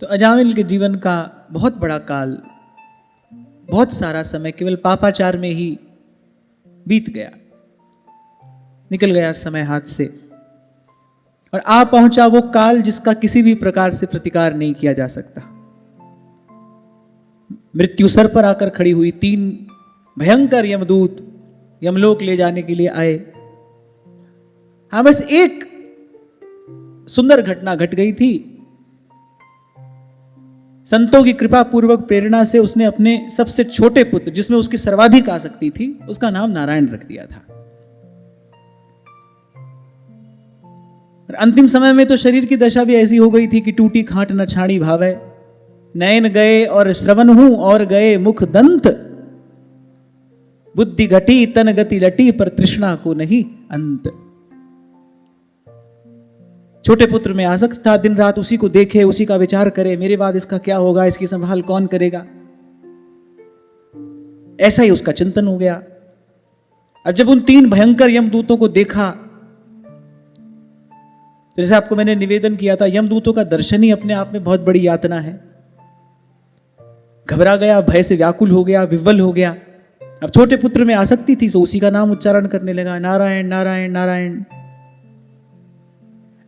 तो अजामिल के जीवन का बहुत बड़ा काल, बहुत सारा समय केवल पापाचार में ही बीत गया, निकल गया समय हाथ से। और आ पहुंचा वो काल जिसका किसी भी प्रकार से प्रतिकार नहीं किया जा सकता। मृत्यु सर पर आकर खड़ी हुई, 3 भयंकर यमदूत यमलोक ले जाने के लिए आए। हाँ, बस एक सुंदर घटना घट गई थी। संतों की कृपा पूर्वक प्रेरणा से उसने अपने सबसे छोटे पुत्र, जिसमें उसकी सर्वाधिक आसक्ति थी, उसका नाम नारायण रख दिया था। और अंतिम समय में तो शरीर की दशा भी ऐसी हो गई थी कि टूटी खाट न छाड़ी भावे, नयन गए और श्रवण हूं और गए मुख दंत, बुद्धि घटी तन गति लटी पर तृष्णा को नहीं अंत। छोटे पुत्र में आसक्त था, दिन रात उसी को देखे, उसी का विचार करे, मेरे बाद इसका क्या होगा, इसकी संभाल कौन करेगा, ऐसा ही उसका चिंतन हो गया। अब जब उन 3 भयंकर यमदूतों को देखा, जैसे आपको मैंने निवेदन किया था, यमदूतों का दर्शन ही अपने आप में बहुत बड़ी यातना है। घबरा गया, भय से व्याकुल हो गया, विह्वल हो गया। अब छोटे पुत्र में आसक्ति थी तो उसी का नाम उच्चारण करने लगा, नारायण नारायण नारायण।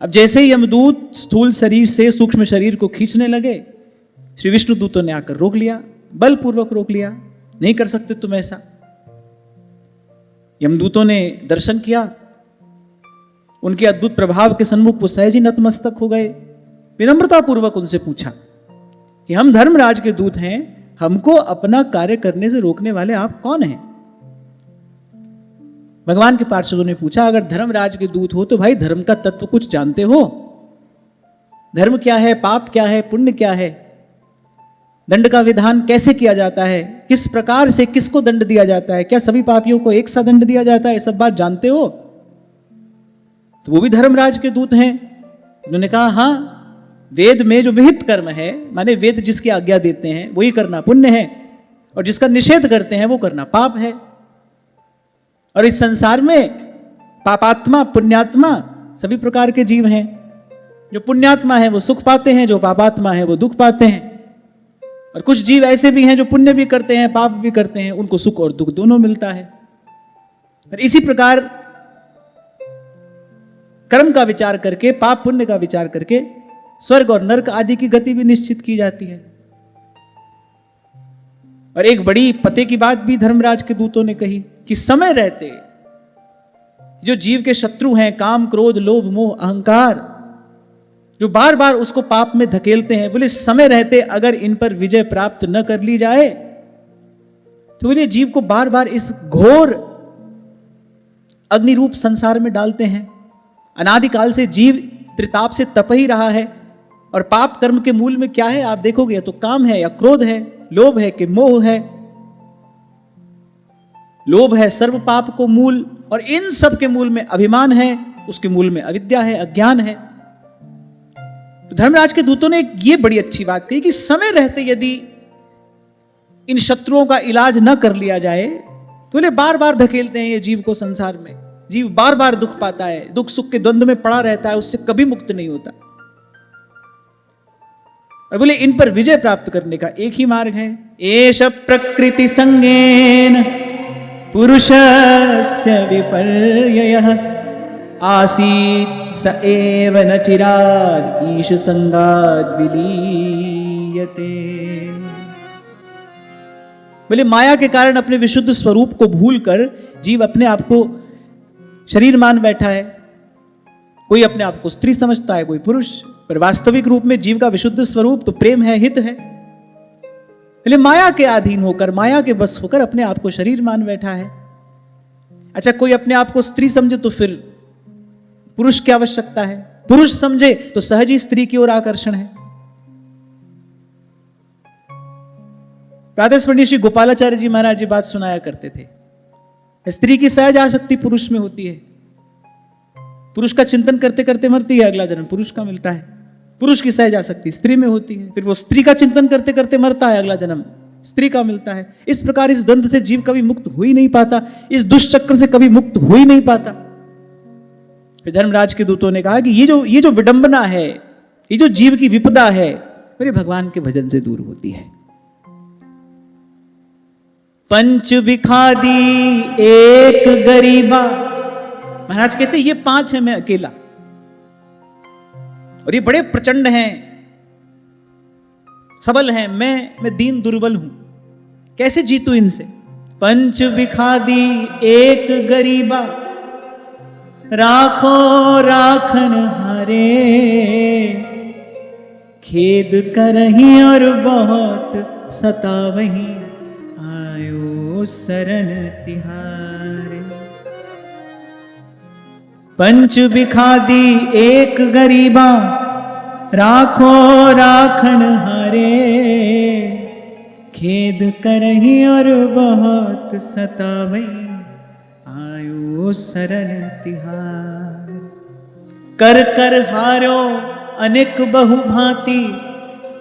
अब जैसे ही यमदूत स्थूल शरीर से सूक्ष्म शरीर को खींचने लगे, श्री विष्णु दूतों ने आकर रोक लिया, बलपूर्वक रोक लिया। नहीं कर सकते तुम ऐसा। यमदूतों ने दर्शन किया, उनके अद्भुत प्रभाव के सन्मुख वो सहज ही नतमस्तक हो गए। विनम्रता पूर्वक उनसे पूछा कि हम धर्मराज के दूत हैं, हमको अपना कार्य करने से रोकने वाले आप कौन हैं? भगवान के पार्षदों ने पूछा, अगर धर्मराज के दूत हो तो भाई धर्म का तत्व कुछ जानते हो? धर्म क्या है, पाप क्या है, पुण्य क्या है, दंड का विधान कैसे किया जाता है, किस प्रकार से किसको दंड दिया जाता है, क्या सभी पापियों को एक सा दंड दिया जाता है, सब बात जानते हो? तो वो भी धर्मराज के दूत हैं। उन्होंने कहा, हाँ, वेद में जो विहित कर्म है, माने वेद जिसकी आज्ञा देते हैं वही करना पुण्य है, और जिसका निषेध करते हैं वो करना पाप है। और इस संसार में पापात्मा पुण्यात्मा सभी प्रकार के जीव हैं। जो पुण्यात्मा है वो सुख पाते हैं, जो पापात्मा है वो दुख पाते हैं। और कुछ जीव ऐसे भी हैं जो पुण्य भी करते हैं पाप भी करते हैं, उनको सुख और दुख दोनों मिलता है। और इसी प्रकार कर्म का विचार करके, पाप पुण्य का विचार करके स्वर्ग और नरक आदि की गति भी निश्चित की जाती है। और एक बड़ी पते की बात भी धर्मराज के दूतों ने कही कि समय रहते जो जीव के शत्रु हैं, काम क्रोध लोभ मोह अहंकार, जो बार बार उसको पाप में धकेलते हैं, बोले समय रहते अगर इन पर विजय प्राप्त न कर ली जाए तो बोले जीव को बार बार इस घोर अग्निरूप संसार में डालते हैं। अनादिकाल से जीव त्रिताप से तप ही रहा है। और पाप कर्म के मूल में क्या है आप देखोगे, तो काम है या क्रोध है, लोभ है कि मोह है। लोभ है सर्व पाप को मूल, और इन सब के मूल में अभिमान है, उसके मूल में अविद्या है, अज्ञान है। तो धर्मराज के दूतों ने ये बड़ी अच्छी बात कही कि समय रहते यदि इन शत्रुओं का इलाज न कर लिया जाए तो इन्हें बार बार धकेलते हैं ये जीव को संसार में। जीव बार बार दुख पाता है, दुख सुख के द्वंद्व में पड़ा रहता है, उससे कभी मुक्त नहीं होता। और बोले इन पर विजय प्राप्त करने का एक ही मार्ग है, एष प्रकृति संगेन पुरुषस्य विपर्ययः आसीत् स एव न चिराद ईश संगाद विलीयते। बोले माया के कारण अपने विशुद्ध स्वरूप को भूलकर जीव अपने आप को शरीर मान बैठा है। कोई अपने आप को स्त्री समझता है, कोई पुरुष, पर वास्तविक रूप में जीव का विशुद्ध स्वरूप तो प्रेम है, हित है। इसलिए माया के अधीन होकर, माया के बस होकर अपने आप को शरीर मान बैठा है। अच्छा, कोई अपने आप को स्त्री समझे तो फिर पुरुष की आवश्यकता है, पुरुष समझे तो सहज ही स्त्री की ओर आकर्षण है। प्रातस्मरणीय श्री गोपालाचार्य जी महाराज जी बात सुनाया करते थे, स्त्री की सहज आसक्ति पुरुष में होती है। पुरुष का चिंतन करते करते मरती है, अगला जन्म पुरुष का मिलता है। पुरुष की सहज आसक्ति स्त्री में होती है, फिर वो स्त्री का चिंतन करते करते मरता है, अगला जन्म स्त्री का मिलता है। इस प्रकार इस द्वंद्व से जीव कभी मुक्त हो ही नहीं पाता, इस दुष्चक्र से कभी मुक्त हो ही नहीं पाता। फिर धर्मराज के दूतों ने कहा कि ये जो विडंबना है, ये जो जीव की विपदा है, फिर भगवान के भजन से दूर होती है। पंच बिखादी एक गरीबा, महाराज कहते ये 5 है, मैं अकेला, और ये बड़े प्रचंड हैं, सबल हैं, मैं दीन दुर्बल हूं, कैसे जीतू इनसे। पंच बिखादी एक गरीबा, राखो राखन हारे, खेद करही और बहुत सतावही, आयो शरण तिहारे। पंच बिखादी एक गरीबा, राखो राखन हारे, खेद करही और बहुत सतावई, आयो शरण तिहार। कर कर हारो अनेक बहु भांति,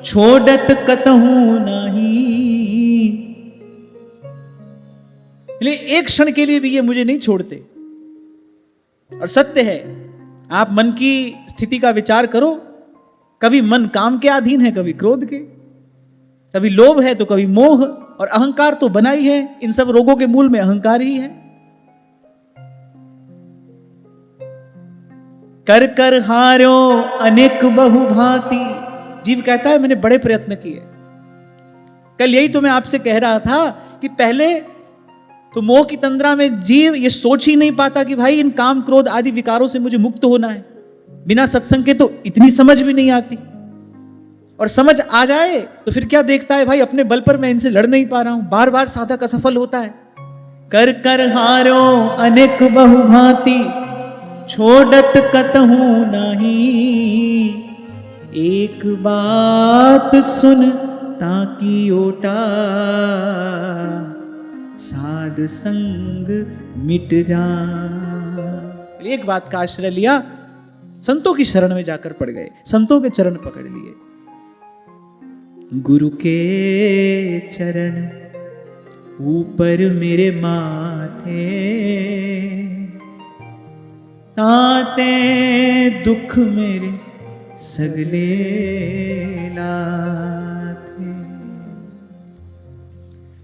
छोड़त कतहु नाही। एक क्षण के लिए भी ये मुझे नहीं छोड़ते। और सत्य है, आप मन की स्थिति का विचार करो, कभी मन काम के अधीन है, कभी क्रोध के, कभी लोभ है तो कभी मोह, और अहंकार तो बना ही है। इन सब रोगों के मूल में अहंकार ही है। कर कर हारो अनेक बहु भांति, जीव कहता है मैंने बड़े प्रयत्न किए। कल यही तो मैं आपसे कह रहा था कि पहले तो मोह की तंद्रा में जीव ये सोच ही नहीं पाता कि भाई इन काम क्रोध आदि विकारों से मुझे मुक्त होना है। बिना सत्संग के तो इतनी समझ भी नहीं आती, और समझ आ जाए तो फिर क्या देखता है, भाई अपने बल पर मैं इनसे लड़ नहीं पा रहा हूं, बार बार साधक असफल होता है। कर कर हारो अनेक बहु भांति, छोड़त कतहु नाही। एक बात सुन ताकि ओटा, साध संग मिट जा। एक बात का आश्रय लिया, संतों की शरण में जाकर पड़ गए, संतों के चरण पकड़ लिए। गुरु के चरण ऊपर मेरे माथे, ताते दुख मेरे सगले लाथे।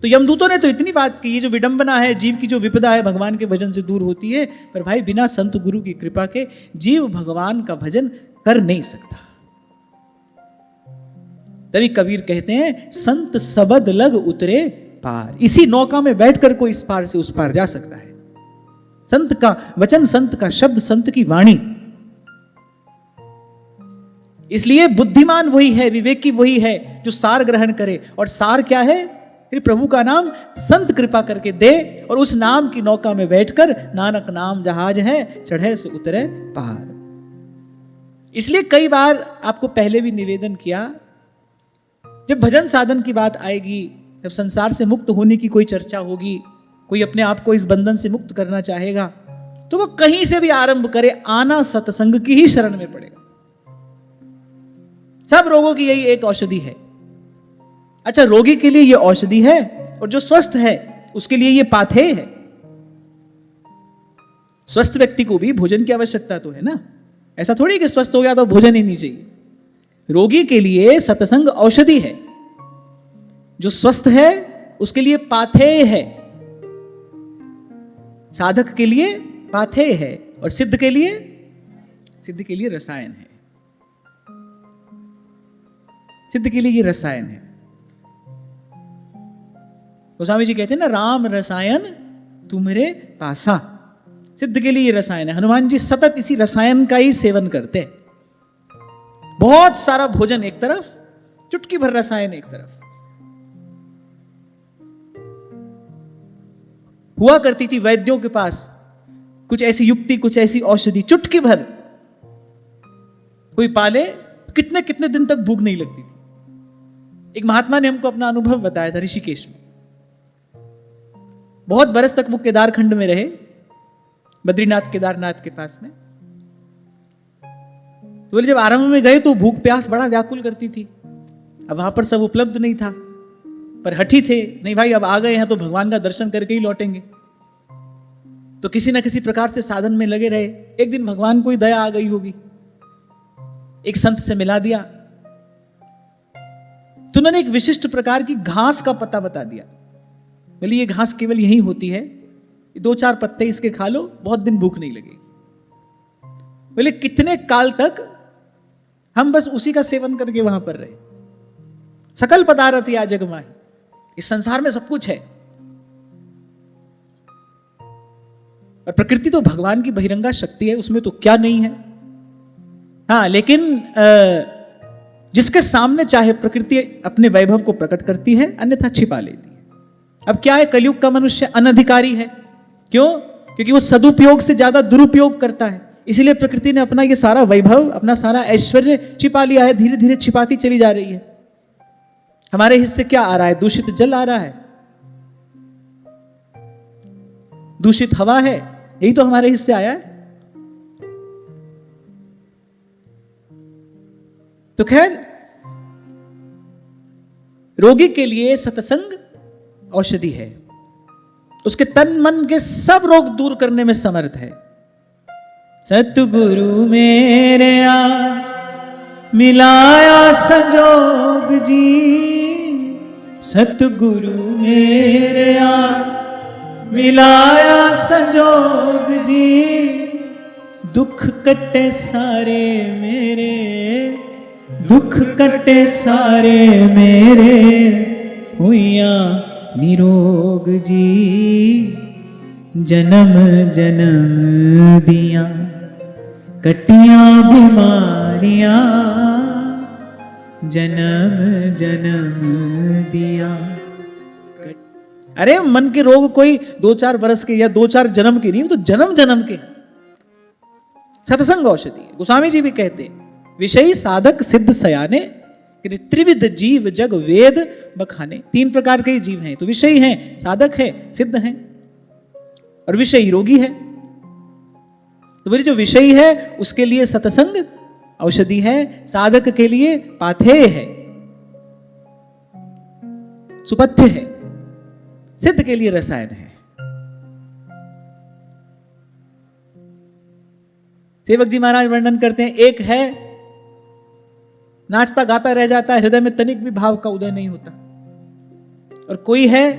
तो यमदूतों ने तो इतनी बात की, ये जो विडंबना है, जीव की जो विपदा है भगवान के भजन से दूर होती है, पर भाई बिना संत गुरु की कृपा के जीव भगवान का भजन कर नहीं सकता। तभी कबीर कहते हैं, संत सबद लग उतरे पार। इसी नौका में बैठकर कोई इस पार से उस पार जा सकता है। संत का वचन, संत का शब्द, संत की वाणी। इसलिए बुद्धिमान वही है, विवेकी वही है जो सार ग्रहण करे। और सार क्या है? फिर प्रभु का नाम संत कृपा करके दे, और उस नाम की नौका में बैठकर नानक नाम जहाज है, चढ़े से उतरे पार। इसलिए कई बार आपको पहले भी निवेदन किया, जब भजन साधन की बात आएगी, जब संसार से मुक्त होने की कोई चर्चा होगी, कोई अपने आप को इस बंधन से मुक्त करना चाहेगा, तो वो कहीं से भी आरंभ करे, आना सत्संग की ही शरण में पड़ेगा। सब रोगों की यही एक औषधि है। अच्छा, रोगी के लिए ये औषधि है, और जो स्वस्थ है उसके लिए ये पाथेय है। स्वस्थ व्यक्ति को भी भोजन की आवश्यकता तो है ना, ऐसा थोड़ी कि स्वस्थ हो गया तो भोजन ही नहीं चाहिए। रोगी के लिए सत्संग औषधि है, जो स्वस्थ है उसके लिए पाथेय है, साधक के लिए पाथेय है, और सिद्ध के लिए रसायन है। सिद्ध के लिए ये रसायन है। गोस्वामी जी कहते हैं ना, राम रसायन तुम्हारे पासा। सिद्ध के लिए ये रसायन है। हनुमान जी सतत इसी रसायन का ही सेवन करते हैं। बहुत सारा भोजन एक तरफ, चुटकी भर रसायन एक तरफ। हुआ करती थी वैद्यों के पास कुछ ऐसी युक्ति, कुछ ऐसी औषधि, चुटकी भर कोई पाले, कितने कितने दिन तक भूख नहीं लगती थी। एक महात्मा ने हमको अपना अनुभव बताया था ऋषिकेश में। बहुत बरस तक वो केदार खंड में रहे, बद्रीनाथ केदारनाथ के पास में। तो जब आरंभ में गए तो भूख प्यास बड़ा व्याकुल करती थी। अब वहां पर सब उपलब्ध नहीं था, पर हठी थे, नहीं भाई अब आ गए हैं तो भगवान का दर्शन करके ही लौटेंगे। तो किसी न किसी प्रकार से साधन में लगे रहे। एक दिन भगवान को ही दया आ गई होगी, एक संत से मिला दिया। तो उन्होंने एक विशिष्ट प्रकार की घास का पता बता दिया। बोले ये घास केवल यही होती है, 2-4 पत्ते इसके खा लो, बहुत दिन भूख नहीं लगेगी। बोले कितने काल तक हम बस उसी का सेवन करके वहां पर रहे। सकल पदार्थ या जग माही, इस संसार में सब कुछ है। और प्रकृति तो भगवान की बहिरंगा शक्ति है, उसमें तो क्या नहीं है। हाँ, लेकिन जिसके सामने चाहे प्रकृति अपने वैभव को प्रकट करती है, अन्यथा छिपा लेती है। अब क्या है, कलयुग का मनुष्य अनधिकारी है। क्यों? क्योंकि वो सदुपयोग से ज्यादा दुरुपयोग करता है। इसलिए प्रकृति ने अपना ये सारा वैभव, अपना सारा ऐश्वर्य छिपा लिया है, धीरे धीरे छिपाती चली जा रही है। हमारे हिस्से क्या आ रहा है? दूषित जल आ रहा है, दूषित हवा है, यही तो हमारे हिस्से आया है। तो खैर, रोगी के लिए सत्संग औषधि है, उसके तन मन के सब रोग दूर करने में समर्थ है। सतगुरु मेरे आ मिलाया संजोग जी, सतगुरु मेरे आ मिलाया संजोग जी, दुख कटे सारे मेरे, दुख कटे सारे मेरे, हुइया निरोग जी, जन्म जन्म दिया कटियां बीमारियां, जन्म जन्म दिया। अरे मन के रोग कोई 2-4 बरस के या 2-4 जन्म के नहीं, तो जन्म जन्म के। सत्संग औषधि है। गोस्वामी जी भी कहते हैं, विषयी साधक सिद्ध सयाने, त्रिविध जीव जग वेद बखाने। 3 प्रकार के जीव हैं, तो विषयी हैं, साधक है, सिद्ध हैं, और विषयी रोगी है। तो बोले जो विषयी है उसके लिए सत्संग औषधि है, साधक के लिए पाथेय है, सुपथ्य है, सिद्ध के लिए रसायन है। सेवक जी महाराज वर्णन करते हैं, एक है नाचता गाता रह जाता है, हृदय में तनिक भी भाव का उदय नहीं होता। और कोई है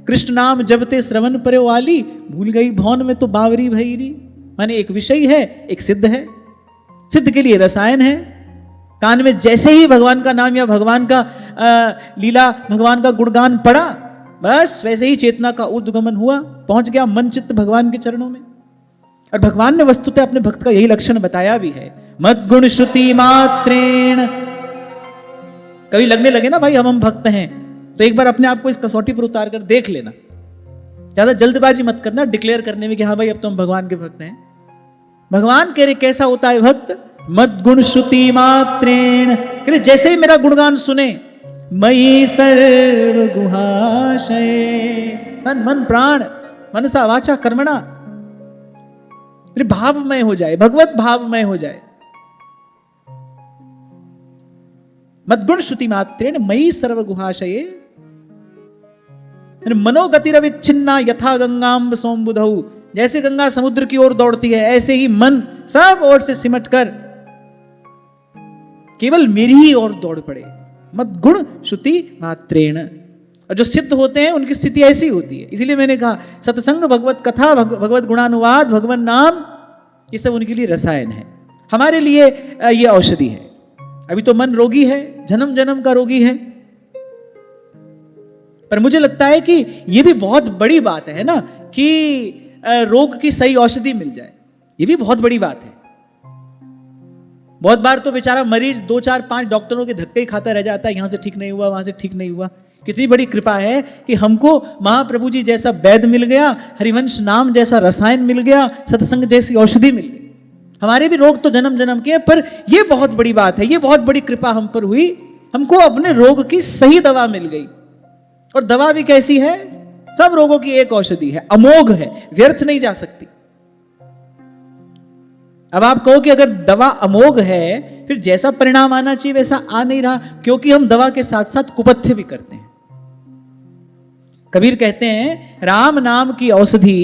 कृष्ण नाम जपते श्रवण परे वाली, भूल गई भौन में तो बावरी भईरी। माने एक विषय है, एक सिद्ध है। सिद्ध के लिए रसायन है। कान में जैसे ही भगवान का नाम या भगवान का लीला, भगवान का गुणगान पड़ा, बस वैसे ही चेतना का ऊर्ध्वगमन हुआ, पहुंच गया मन चित्त भगवान के चरणों में। और भगवान ने वस्तुतः अपने भक्त का यही लक्षण बताया भी है, मत गुण श्रुति मात्रेण। कभी लगने लगे ना भाई हम भक्त हैं, तो एक बार अपने आप को इस कसौटी पर उतार कर देख लेना। ज्यादा जल्दबाजी मत करना डिक्लेयर करने में कि हाँ भाई अब तो हम भगवान के भक्त हैं। भगवान कह रहे कैसा होता है भक्त? मत गुण श्रुति मात्रेण, कह रहे जैसे ही मेरा गुणगान सुने, मयि सर्व गुहाशय, तन मन प्राण मनसा वाचा कर्मणा, भावमय हो जाए, भगवत भावमय हो जाए। मद्गुण श्रुति मात्रेण मयि सर्व गुहाशये, मनोगतिरविच्छिन्ना यथा गंगाम्ब सोमबुधौ। जैसे गंगा समुद्र की ओर दौड़ती है, ऐसे ही मन सब ओर से सिमट कर केवल मेरी ही ओर दौड़ पड़े। मद्गुण श्रुति मात्रेण। और जो सिद्ध होते हैं उनकी स्थिति ऐसी होती है। इसीलिए मैंने कहा सत्संग, भगवत कथा, भगवत गुणानुवाद, भगवत नाम, ये सब उनके लिए रसायन है। हमारे लिए ये औषधि है। अभी तो मन रोगी है, जन्म जन्म का रोगी है, पर मुझे लगता है कि ये भी बहुत बड़ी बात है ना, कि रोग की सही औषधि मिल जाए। ये भी बहुत बड़ी बात है। बहुत बार तो बेचारा मरीज 2-4-5 डॉक्टरों के धक्के ही खाता रह जाता है, यहां से ठीक नहीं हुआ, वहां से ठीक नहीं हुआ। कितनी बड़ी कृपा है कि हमको महाप्रभु जी जैसा वैद्य मिल गया, हरिवंश नाम जैसा रसायन मिल गया, सत्संग जैसी औषधि मिल गई। हमारे भी रोग तो जन्म जन्म के हैं, पर यह बहुत बड़ी बात है, यह बहुत बड़ी कृपा हम पर हुई, हमको अपने रोग की सही दवा मिल गई। और दवा भी कैसी है? सब रोगों की एक औषधि है, अमोघ है, व्यर्थ नहीं जा सकती। अब आप कहो कि अगर दवा अमोघ है, फिर जैसा परिणाम आना चाहिए वैसा आ नहीं रहा, क्योंकि हम दवा के साथ साथ कुपथ्य भी करते हैं। कबीर कहते हैं, राम नाम की औषधि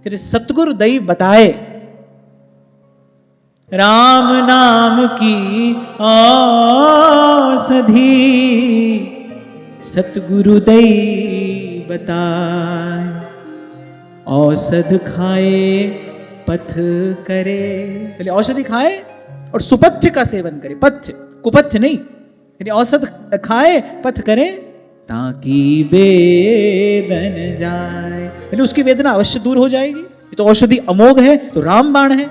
फिर सतगुरु दई बताए, राम नाम की औषधि सतगुरु दई बताए। औषध खाए पथ करे, पहले औषधि खाए और सुपथ्य का सेवन करे, पथ्य कुपथ्य नहीं, यानी औषध खाए पथ करे ताकि वेदन जाए, पहले उसकी वेदना अवश्य दूर हो जाएगी। ये तो औषधि अमोघ है, तो रामबाण है।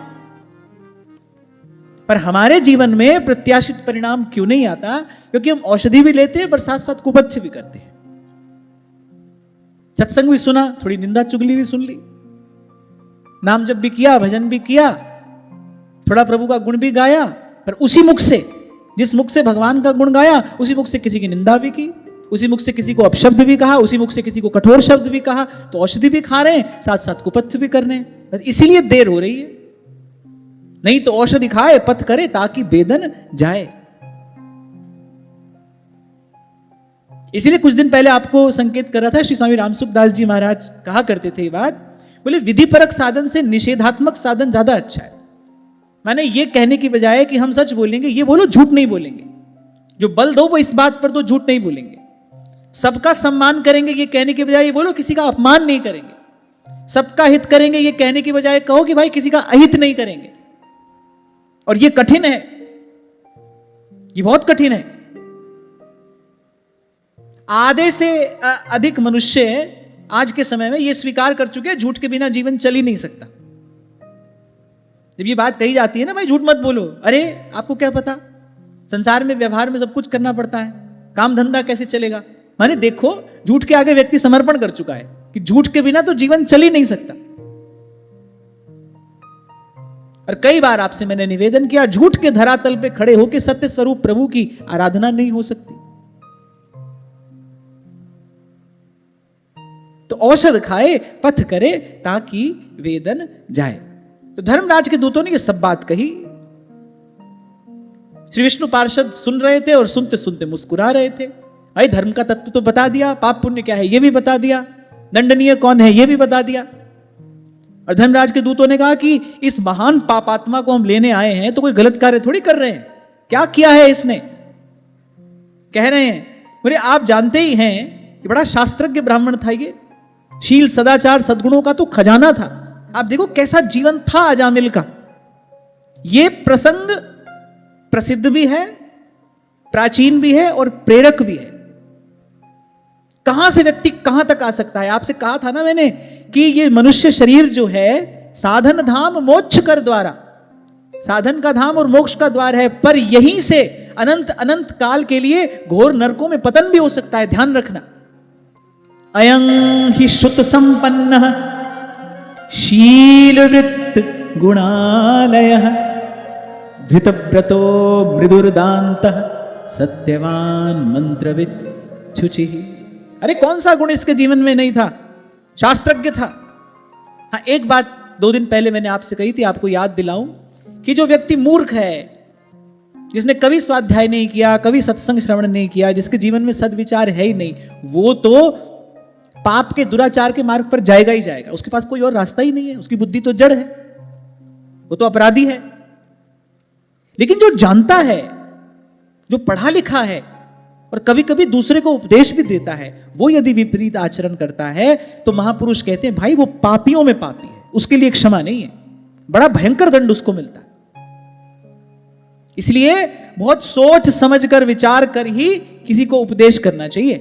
पर हमारे जीवन में प्रत्याशित परिणाम क्यों नहीं आता? क्योंकि हम औषधि भी लेते हैं पर साथ साथ कुपथ्य भी करते हैं। सत्संग भी सुना, थोड़ी निंदा चुगली भी सुन ली, नाम जप भी किया, भजन भी किया, थोड़ा प्रभु का गुण भी गाया, पर उसी मुख से, जिस मुख से भगवान का गुण गाया, उसी मुख से किसी की निंदा भी की, उसी मुख से किसी को अपशब्द भी कहा, उसी मुख से किसी को कठोर शब्द भी कहा। तो औषधि भी खा रहे हैं, साथ साथ कुपथ्य भी कर रहे हैं, इसीलिए देर हो रही है। नहीं तो औषधि खाए पथ करे ताकि वेदन जाए। इसीलिए कुछ दिन पहले आपको संकेत कर रहा था, श्री स्वामी रामसुखदास जी महाराज कहा करते थे ये बात, बोले विधिपरक साधन से निषेधात्मक साधन ज्यादा अच्छा है। माने ये कहने की बजाय कि हम सच बोलेंगे, ये बोलो झूठ नहीं बोलेंगे, जो बल दो वो इस बात पर दो, झूठ नहीं बोलेंगे। सबका सम्मान करेंगे ये कहने के बजाय ये बोलो किसी का अपमान नहीं करेंगे। सबका हित करेंगे ये कहने की बजाय कहो कि भाई किसी का अहित नहीं करेंगे। और ये कठिन है, ये बहुत कठिन है। आधे से अधिक मनुष्य आज के समय में ये स्वीकार कर चुके हैं झूठ के बिना जीवन चल ही नहीं सकता। जब ये बात कही जाती है ना, भाई झूठ मत बोलो, अरे आपको क्या पता, संसार में व्यवहार में सब कुछ करना पड़ता है, काम धंधा कैसे चलेगा। माने देखो, झूठ के आगे व्यक्ति समर्पण कर चुका है कि झूठ के बिना तो जीवन चल ही नहीं सकता। और कई बार आपसे मैंने निवेदन किया, झूठ के धरातल पे खड़े होकर सत्य स्वरूप प्रभु की आराधना नहीं हो सकती। तो औषध खाए पथ करे ताकि वेदन जाए। तो धर्मराज के दूतों ने ये सब बात कही। श्री विष्णु पार्षद सुन रहे थे और सुनते सुनते मुस्कुरा रहे थे। भाई धर्म का तत्व तो बता दिया, पाप पुण्य क्या है ये भी बता दिया, दंडनीय कौन है ये भी बता दिया। और धर्मराज के दूतों ने कहा कि इस महान पापात्मा को हम लेने आए हैं तो कोई गलत कार्य थोड़ी कर रहे हैं, क्या किया है इसने। कह रहे हैं, बोले आप जानते ही हैं कि बड़ा शास्त्रज्ञ ब्राह्मण था ये, शील सदाचार सद्गुणों का तो खजाना था। आप देखो कैसा जीवन था अजामिल का। ये प्रसंग प्रसिद्ध भी है, प्राचीन भी है और प्रेरक भी है। कहां से व्यक्ति कहां तक आ सकता है। आपसे कहा था ना मैंने कि ये मनुष्य शरीर जो है साधन धाम मोक्ष कर द्वारा, साधन का धाम और मोक्ष का द्वार है, पर यहीं से अनंत अनंत काल के लिए घोर नरकों में पतन भी हो सकता है, ध्यान रखना। अयं हि श्रुत संपन्न शीलवृत्त गुणालयः धृतव्रतो मृदुर्दान्तः सत्यवान मंत्रविद शुचिः। अरे कौन सा गुण इसके जीवन में नहीं था, शास्त्रज्ञ था। हाँ, एक बात 2 दिन पहले मैंने आपसे कही थी, आपको याद दिलाऊं कि जो व्यक्ति मूर्ख है, जिसने कभी स्वाध्याय नहीं किया, कभी सत्संग श्रवण नहीं किया, जिसके जीवन में सद्विचार है ही नहीं, वो तो पाप के दुराचार के मार्ग पर जाएगा ही जाएगा। उसके पास कोई और रास्ता ही नहीं है, उसकी बुद्धि तो जड़ है, वो तो अपराधी है। लेकिन जो जानता है, जो पढ़ा लिखा है और कभी कभी दूसरे को उपदेश भी देता है, वो यदि विपरीत आचरण करता है तो महापुरुष कहते हैं भाई वो पापियों में पापी है, उसके लिए क्षमा नहीं है, बड़ा भयंकर दंड उसको मिलता है। इसलिए बहुत सोच समझ कर विचार कर ही किसी को उपदेश करना चाहिए।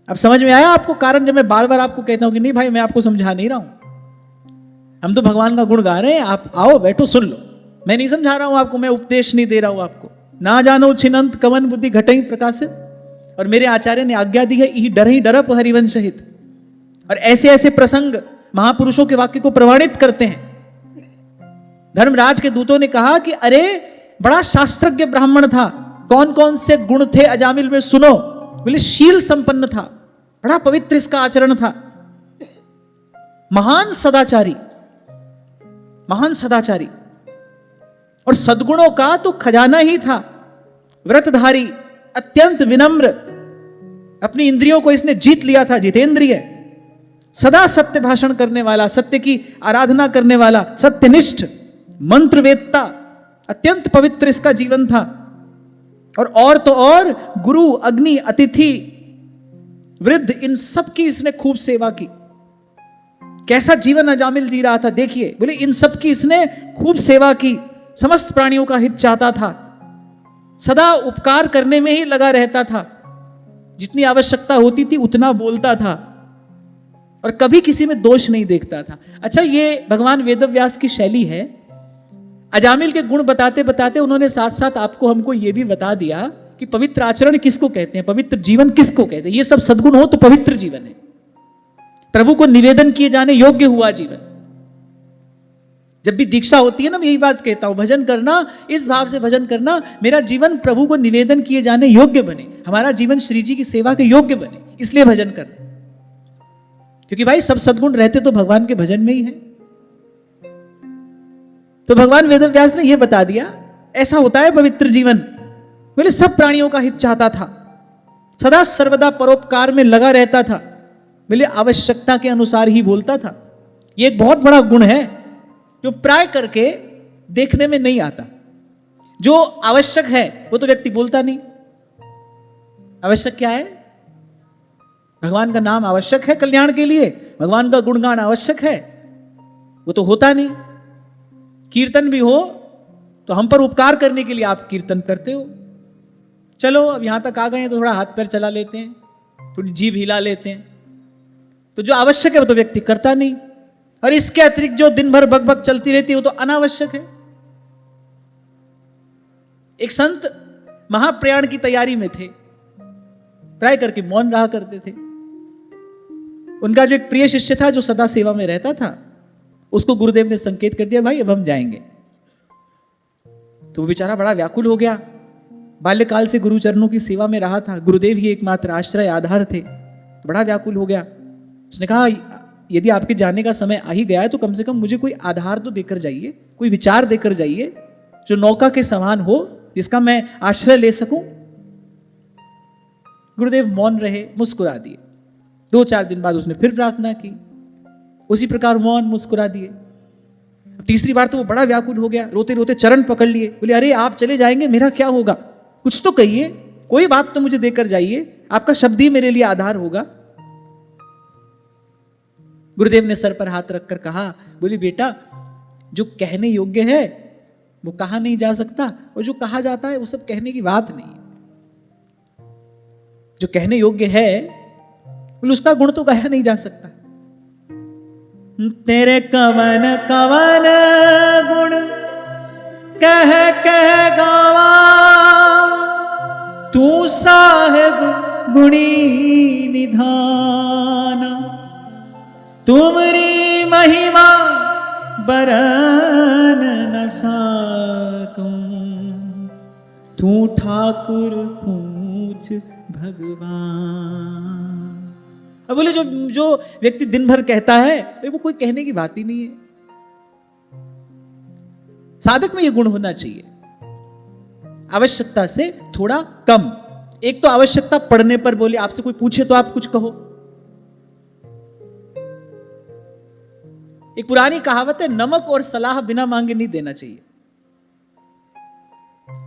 अब समझ में आया आपको कारण, जब मैं बार बार आपको कहता हूं कि नहीं भाई मैं आपको समझा नहीं रहा हूं, हम तो भगवान का गुण गा रहे हैं, आप आओ बैठो सुन लो। मैं नहीं समझा रहा हूं आपको, मैं उपदेश नहीं दे रहा हूं आपको। ना जानो छिनंत कवन बुद्धि घटई प्रकाशित, और मेरे आचार्य ने आज्ञा दी है ई डर ही डरप हरिवंश हित। और ऐसे ऐसे प्रसंग महापुरुषों के वाक्य को प्रमाणित करते हैं। धर्मराज के दूतों ने कहा कि अरे बड़ा शास्त्रज्ञ ब्राह्मण था, कौन कौन से गुण थे अजामिल में सुनो। बोले शील संपन्न था, बड़ा पवित्र इसका आचरण था, महान सदाचारी, महान सदाचारी, और सद्गुणों का तो खजाना ही था, व्रतधारी, अत्यंत विनम्र, अपनी इंद्रियों को इसने जीत लिया था, जितेंद्रिय, सदा सत्य भाषण करने वाला, सत्य की आराधना करने वाला, सत्यनिष्ठ, मंत्रवेत्ता, अत्यंत पवित्र इसका जीवन था। और तो और गुरु, अग्नि, अतिथि, वृद्ध, इन सब की इसने खूब सेवा की। कैसा जीवन अजामिल जी रहा था देखिए। बोले इन सब की इसने खूब सेवा की, समस्त प्राणियों का हित चाहता था, सदा उपकार करने में ही लगा रहता था, जितनी आवश्यकता होती थी उतना बोलता था और कभी किसी में दोष नहीं देखता था। अच्छा, ये भगवान वेदव्यास की शैली है। अजामिल के गुण बताते बताते उन्होंने साथ साथ आपको, हमको यह भी बता दिया कि पवित्र आचरण किसको कहते हैं, पवित्र जीवन किसको कहते हैं। ये सब सद्गुण हो तो पवित्र जीवन है, प्रभु को निवेदन किए जाने योग्य हुआ जीवन। जब भी दीक्षा होती है ना, मैं यही बात कहता हूं, भजन करना, इस भाव से भजन करना, मेरा जीवन प्रभु को निवेदन किए जाने योग्य बने, हमारा जीवन श्री जी की सेवा के योग्य बने, इसलिए भजन करना। क्योंकि भाई सब सद्गुण रहते तो भगवान के भजन में ही है। तो भगवान वेदव्यास ने यह बता दिया, ऐसा होता है पवित्र जीवन। बोले सब प्राणियों का हित चाहता था, सदा सर्वदा परोपकार में लगा रहता था, बोले आवश्यकता के अनुसार ही बोलता था। यह एक बहुत बड़ा गुण है जो प्राय करके देखने में नहीं आता। जो आवश्यक है वो तो व्यक्ति बोलता नहीं। आवश्यक क्या है? भगवान का नाम आवश्यक है कल्याण के लिए, भगवान का गुणगान आवश्यक है, वो तो होता नहीं। कीर्तन भी हो तो हम पर उपकार करने के लिए आप कीर्तन करते हो। चलो अब यहां तक आ गए हैं तो थोड़ा हाथ पैर चला लेते हैं, थोड़ी जीभ हिला लेते हैं। तो जो आवश्यक है वो तो व्यक्ति करता नहीं, और इसके अतिरिक्त जो दिन भर बकबक चलती रहती है वो तो अनावश्यक है। एक संत महाप्रयाण की तैयारी में थे, प्राय करके मौन रहा करते थे। उनका जो एक प्रिय शिष्य था जो सदा सेवा में रहता था, उसको गुरुदेव ने संकेत कर दिया, भाई अब हम जाएंगे। तो वो बेचारा बड़ा व्याकुल हो गया। बाल्यकाल से गुरु चरणों की सेवा में रहा था, गुरुदेव ही एकमात्र आश्रय आधार थे, तो बड़ा व्याकुल हो गया। उसने कहा यदि आपके जाने का समय आ ही गया है तो कम से कम मुझे कोई आधार तो देकर जाइए, कोई विचार देकर जाइए जो नौका के समान हो, जिसका मैं आश्रय ले सकूं। गुरुदेव मौन रहे, मुस्कुरा दिए। 2-4 दिन बाद उसने फिर प्रार्थना की, उसी प्रकार मौन, मुस्कुरा दिए। तीसरी बार तो वो बड़ा व्याकुल हो गया, रोते रोते चरण पकड़ लिए, बोले अरे आप चले जाएंगे मेरा क्या होगा, कुछ तो कहिए, कोई बात तो मुझे देकर जाइए, आपका शब्द ही मेरे लिए आधार होगा। गुरुदेव ने सर पर हाथ रखकर कहा, बोली बेटा जो कहने योग्य है वो कहा नहीं जा सकता, और जो कहा जाता है वो सब कहने की बात नहीं है। जो कहने योग्य है बोले उसका गुण तो कहा नहीं जा सकता। तेरे कवन कवन गुण कह कह गावा, तू साहेब गुणी निधाना, तुमरी महिमा बरन न साकूं, तू ठाकुर पूज भगवान। अब बोले जो व्यक्ति दिन भर कहता है वो कोई कहने की बात ही नहीं है। साधक में यह गुण होना चाहिए, आवश्यकता से थोड़ा कम। एक तो आवश्यकता पड़ने पर बोले, आपसे कोई पूछे तो आप कुछ कहो। एक पुरानी कहावत है, नमक और सलाह बिना मांगे नहीं देना चाहिए,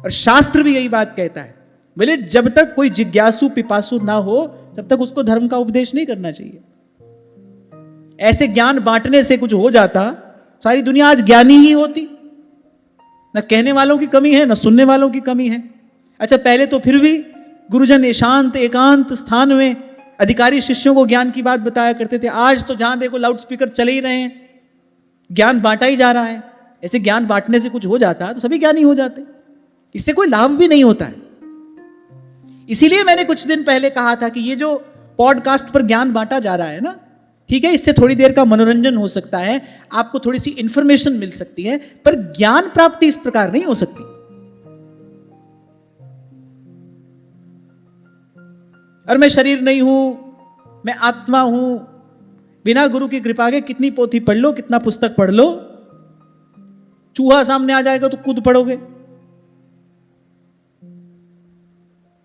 और शास्त्र भी यही बात कहता है। बोले जब तक कोई जिज्ञासु पिपासु ना हो तब तक उसको धर्म का उपदेश नहीं करना चाहिए। ऐसे ज्ञान बांटने से कुछ हो जाता, सारी दुनिया आज ज्ञानी ही होती। न कहने वालों की कमी है, न सुनने वालों की कमी है। अच्छा, पहले तो फिर भी गुरुजन एकांत एकांत स्थान में अधिकारी शिष्यों को ज्ञान की बात बताया करते थे। आज तो जहां देखो लाउड स्पीकर चले ही रहे हैं, ज्ञान बांटा ही जा रहा है। ऐसे ज्ञान बांटने से कुछ हो जाता तो सभी ज्ञानी हो जाते, इससे कोई लाभ भी नहीं होता है। इसीलिए मैंने कुछ दिन पहले कहा था कि ये जो पॉडकास्ट पर ज्ञान बांटा जा रहा है ना, ठीक है, इससे थोड़ी देर का मनोरंजन हो सकता है, आपको थोड़ी सी इंफॉर्मेशन मिल सकती है, पर ज्ञान प्राप्ति इस प्रकार नहीं हो सकती। और मैं शरीर नहीं हूं, मैं आत्मा हूं, बिना गुरु की कृपा के कितनी पोथी पढ़ लो, कितना पुस्तक पढ़ लो, चूहा सामने आ जाएगा तो कूद पड़ोगे,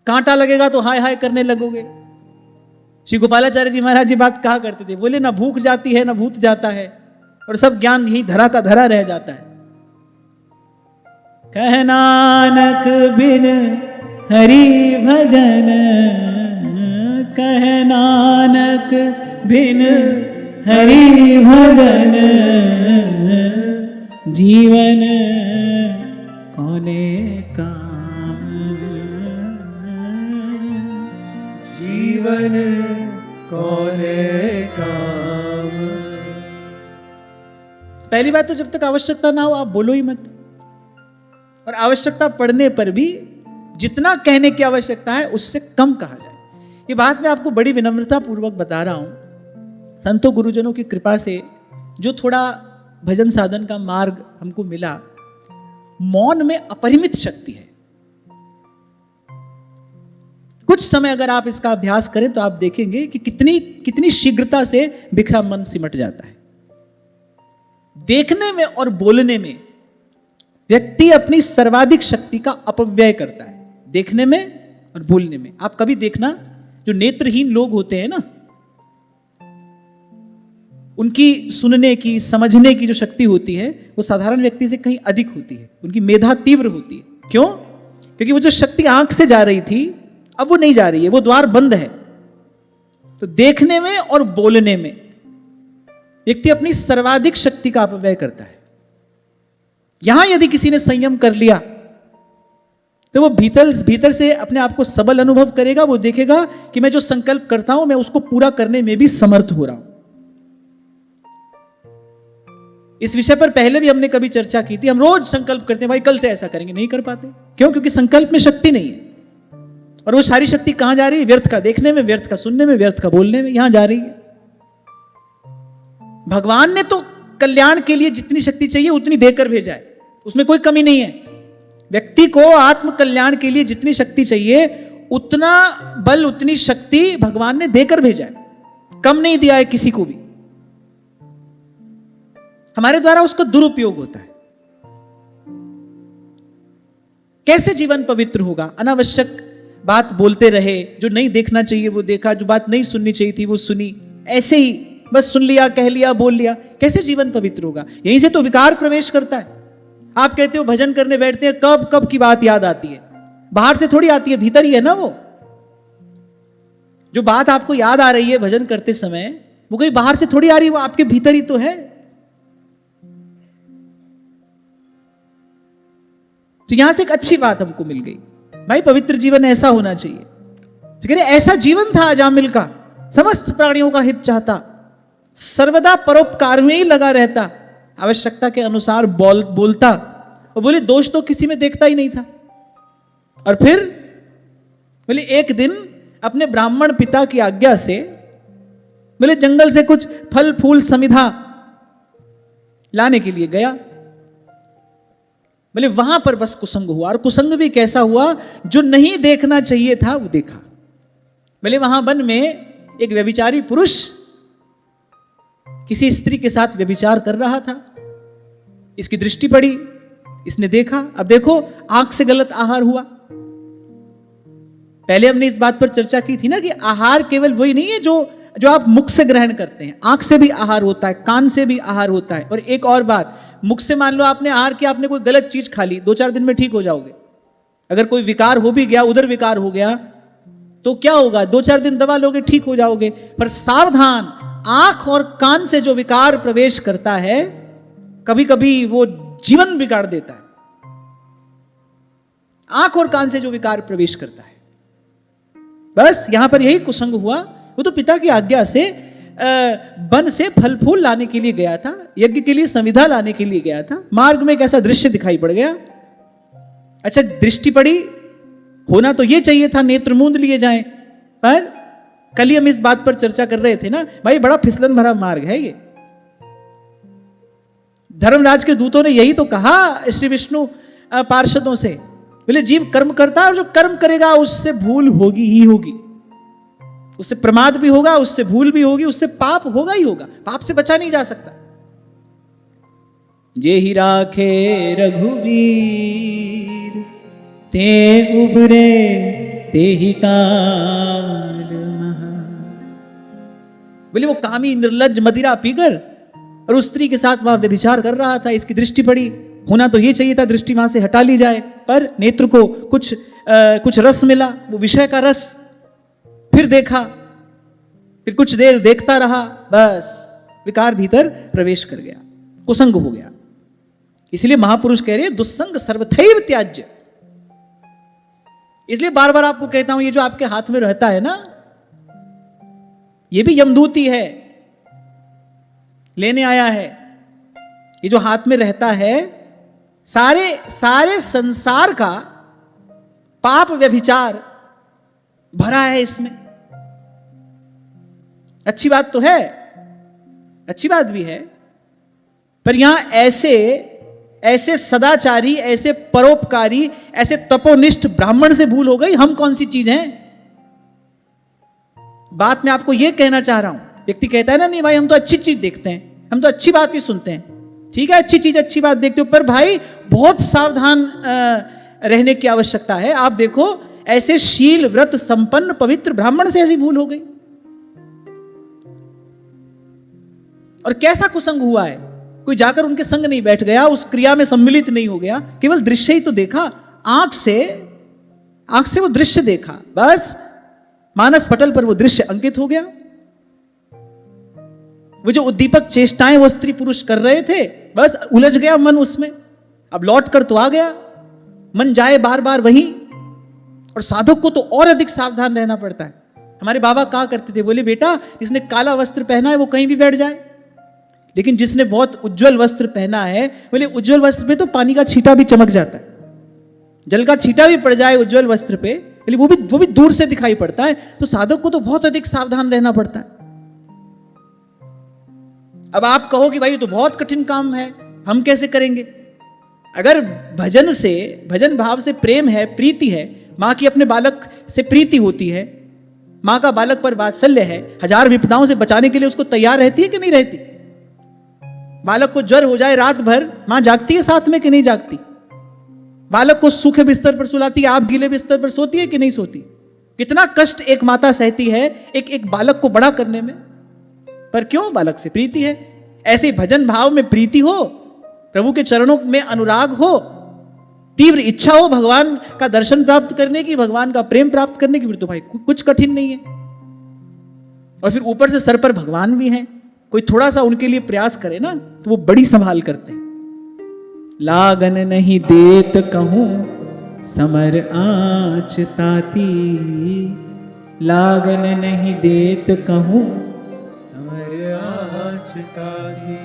कांटा लगेगा तो हाय हाय करने लगोगे, श्री गोपालाचार्य जी महाराज जी बात कहा करते थे, बोले ना भूख जाती है ना भूत जाता है, और सब ज्ञान यही धरा का धरा रह जाता है। कह नानक बिन हरि भजन, कह नानक बिन हरि भजन, जीवन कौने काम, जीवन कौने काम। पहली बात तो जब तक आवश्यकता ना हो आप बोलो ही मत, और आवश्यकता पड़ने पर भी जितना कहने की आवश्यकता है उससे कम कहा जाए। ये बात मैं आपको बड़ी विनम्रता पूर्वक बता रहा हूं। संतों गुरुजनों की कृपा से जो थोड़ा भजन साधन का मार्ग हमको मिला, मौन में अपरिमित शक्ति है। कुछ समय अगर आप इसका अभ्यास करें तो आप देखेंगे कि कितनी शीघ्रता से बिखरा मन सिमट जाता है। देखने में और बोलने में व्यक्ति अपनी सर्वाधिक शक्ति का अपव्यय करता है, देखने में और बोलने में। आप कभी देखना, जो नेत्रहीन लोग होते हैं ना, उनकी सुनने की समझने की जो शक्ति होती है वो साधारण व्यक्ति से कहीं अधिक होती है, उनकी मेधा तीव्र होती है। क्यों? क्योंकि वो जो शक्ति आंख से जा रही थी अब वो नहीं जा रही है, वो द्वार बंद है। तो देखने में और बोलने में व्यक्ति अपनी सर्वाधिक शक्ति का अपव्यय करता है। यहां यदि किसी ने संयम कर लिया तो वो भीतर से अपने आप को सबल अनुभव करेगा। वो देखेगा कि मैं जो संकल्प करता हूं मैं उसको पूरा करने में भी समर्थ हो रहा हूं। इस विषय पर पहले भी हमने कभी चर्चा की थी। हम रोज संकल्प करते हैं भाई कल से ऐसा करेंगे, नहीं कर पाते। क्यों? क्योंकि संकल्प में शक्ति नहीं है। और वो सारी शक्ति कहां जा रही है? व्यर्थ का देखने में, व्यर्थ का सुनने में, व्यर्थ का बोलने में, यहां जा रही है। भगवान ने तो कल्याण के लिए जितनी शक्ति चाहिए उतनी देकर भेजा है, उसमें कोई कमी नहीं है। व्यक्ति को आत्म कल्याण के लिए जितनी शक्ति चाहिए उतना बल, उतनी शक्ति भगवान ने देकर भेजा है, कम नहीं दिया है किसी को भी। हमारे द्वारा उसका दुरुपयोग होता है। कैसे जीवन पवित्र होगा? अनावश्यक बात बोलते रहे, जो नहीं देखना चाहिए वो देखा, जो बात नहीं सुननी चाहिए थी वो सुनी, ऐसे ही बस सुन लिया, कह लिया, बोल लिया। कैसे जीवन पवित्र होगा? यहीं से तो विकार प्रवेश करता है। आप कहते हो भजन करने बैठते हैं, कब कब की बात याद आती है? बाहर से थोड़ी आती है, भीतर ही है ना। वो जो बात आपको याद आ रही है भजन करते समय, वो कोई बाहर से थोड़ी आ रही है, वो आपके भीतर ही तो है। तो यहां से एक अच्छी बात हमको मिल गई, भाई पवित्र जीवन ऐसा होना चाहिए। तो कह रहे ऐसा जीवन था अजामिल का, समस्त प्राणियों का हित चाहता, सर्वदा परोपकार में ही लगा रहता, आवश्यकता के अनुसार बोलता, और बोले दोष तो किसी में देखता ही नहीं था। और फिर बोले एक दिन अपने ब्राह्मण पिता की आज्ञा से बोले जंगल से कुछ फल फूल समिधा लाने के लिए गया। बोले वहां पर बस कुसंग हुआ, और कुसंग भी कैसा हुआ? जो नहीं देखना चाहिए था वो देखा। बोले वहां वन में एक व्यभिचारी पुरुष किसी स्त्री के साथ व्यभिचार कर रहा था। इसकी दृष्टि पड़ी, इसने देखा। अब देखो आंख से गलत आहार हुआ। पहले हमने इस बात पर चर्चा की थी ना कि आहार केवल वही नहीं है जो आप मुख से ग्रहण करते हैं, आंख से भी आहार होता है, कान से भी आहार होता है। और एक और बात, मुख से मान लो आपने आहार किया, आपने कोई गलत चीज खा ली, 2-4 दिन में ठीक हो जाओगे। अगर कोई विकार हो भी गया, उधर विकार हो गया तो क्या होगा? 2-4 दिन दवा लोगे, ठीक हो जाओगे। पर सावधान, आंख और कान से जो विकार प्रवेश करता है कभी कभी वो जीवन बिगाड़ देता है। आंख और कान से जो विकार प्रवेश करता है, बस यहां पर यही कुसंग हुआ। वो तो पिता की आज्ञा से वन से फल फूल लाने के लिए गया था, यज्ञ के लिए संविधा लाने के लिए गया था। मार्ग में एक ऐसा दृश्य दिखाई पड़ गया। अच्छा दृष्टि पड़ी, होना तो ये चाहिए था नेत्र मूंद लिए जाएं, पर कल ही हम इस बात पर चर्चा कर रहे थे ना, भाई बड़ा फिसलन भरा मार्ग है ये। धर्मराज के दूतों ने यही तो कहा श्री विष्णु पार्षदों से, बोले जीव कर्म करता है और जो कर्म करेगा उससे भूल होगी ही होगी, उससे प्रमाद भी होगा, उससे भूल भी होगी, उससे पाप होगा ही होगा, पाप से बचा नहीं जा सकता। जे ही राखे रघुवीर ते उबरे ते ही काल महा, बोले वो कामी निर्लज्ज मदिरा पीकर और उस स्त्री के साथ वहां व्यभिचार कर रहा था, इसकी दृष्टि पड़ी। होना तो ये चाहिए था, दृष्टि वहां से हटा ली जाए, पर नेत्र को कुछ रस मिला, वो विषय का रस। फिर देखा, फिर कुछ देर देखता रहा, बस विकार भीतर प्रवेश कर गया, कुसंग हो गया। इसलिए महापुरुष कह रहे हैं दुस्संग सर्वथैव त्याज्य। इसलिए बार बार आपको कहता हूं, ये जो आपके हाथ में रहता है ना, ये भी यमदूत ही है, लेने आया है। ये जो हाथ में रहता है, सारे संसार का पाप व्यभिचार भरा है इसमें। अच्छी बात तो है, अच्छी बात भी है, पर यहां ऐसे सदाचारी, ऐसे परोपकारी, ऐसे तपोनिष्ठ ब्राह्मण से भूल हो गई। हम कौन सी चीज हैं? बात मैं आपको यह कहना चाह रहा हूं। व्यक्ति कहता है ना, नहीं भाई हम तो अच्छी चीज देखते हैं, हम तो अच्छी बात ही सुनते हैं। ठीक है, अच्छी चीज अच्छी बात देखते हो, पर भाई बहुत सावधान रहने की आवश्यकता है। आप देखो, ऐसे शील व्रत संपन्न पवित्र ब्राह्मण से ऐसी भूल हो गई। और कैसा कुसंग हुआ है? कोई जाकर उनके संग नहीं बैठ गया, उस क्रिया में सम्मिलित नहीं हो गया, केवल दृश्य ही तो देखा, आंख से वो दृश्य देखा, बस मानस पटल पर वो दृश्य अंकित हो गया। वो जो उद्दीपक चेष्टाएं वो स्त्री पुरुष कर रहे थे, बस उलझ गया मन उसमें। अब लौट कर तो आ गया, मन जाए बार बार वहीं। और साधक को तो और अधिक सावधान रहना पड़ता है। हमारे बाबा कहा करते थे, बोले बेटा जिसने काला वस्त्र पहना है वो कहीं भी बैठ जाए, लेकिन जिसने बहुत उज्जवल वस्त्र पहना है, बोले उज्जवल वस्त्र पे तो पानी का छींटा भी चमक जाता है, जल का छींटा भी पड़ जाए उज्जवल वस्त्र पे, बोले वो भी दूर से दिखाई पड़ता है। तो साधक को तो बहुत अधिक सावधान रहना पड़ता है। अब आप कहो कि भाई ये तो बहुत कठिन काम है, हम कैसे करेंगे? अगर भजन भाव से प्रेम है, प्रीति है, मां की अपने बालक से प्रीति होती है, मां का बालक पर वात्सल्य है, हजार विपदाओं से बचाने के लिए उसको तैयार रहती है कि नहीं रहती? बालक को ज्वर हो जाए रात भर, मां जागती है साथ में कि नहीं जागती? बालक को सूखे बिस्तर पर सुलाती है, आप गीले बिस्तर पर सोती है कि नहीं सोती? कितना कष्ट एक माता सहती है एक बालक को बड़ा करने में, पर क्यों? बालक से प्रीति है। ऐसे भजन भाव में प्रीति हो, प्रभु के चरणों में अनुराग हो, तीव्र इच्छा हो भगवान का दर्शन प्राप्त करने की, भगवान का प्रेम प्राप्त करने की, फिर तो भाई कुछ कठिन नहीं है। और फिर ऊपर से सर पर भगवान भी हैं, कोई थोड़ा सा उनके लिए प्रयास करे ना तो वो बड़ी संभाल करते हैं। लागन नहीं देत कहूं समर आँच ताती, लागन नहीं देत कहूं समर आँच ताती।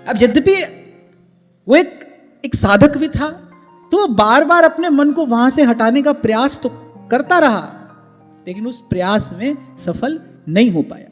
अब यद्यपि वो एक साधक भी था, तो वो बार बार अपने मन को वहां से हटाने का प्रयास तो करता रहा, लेकिन उस प्रयास में सफल नहीं हो पाया।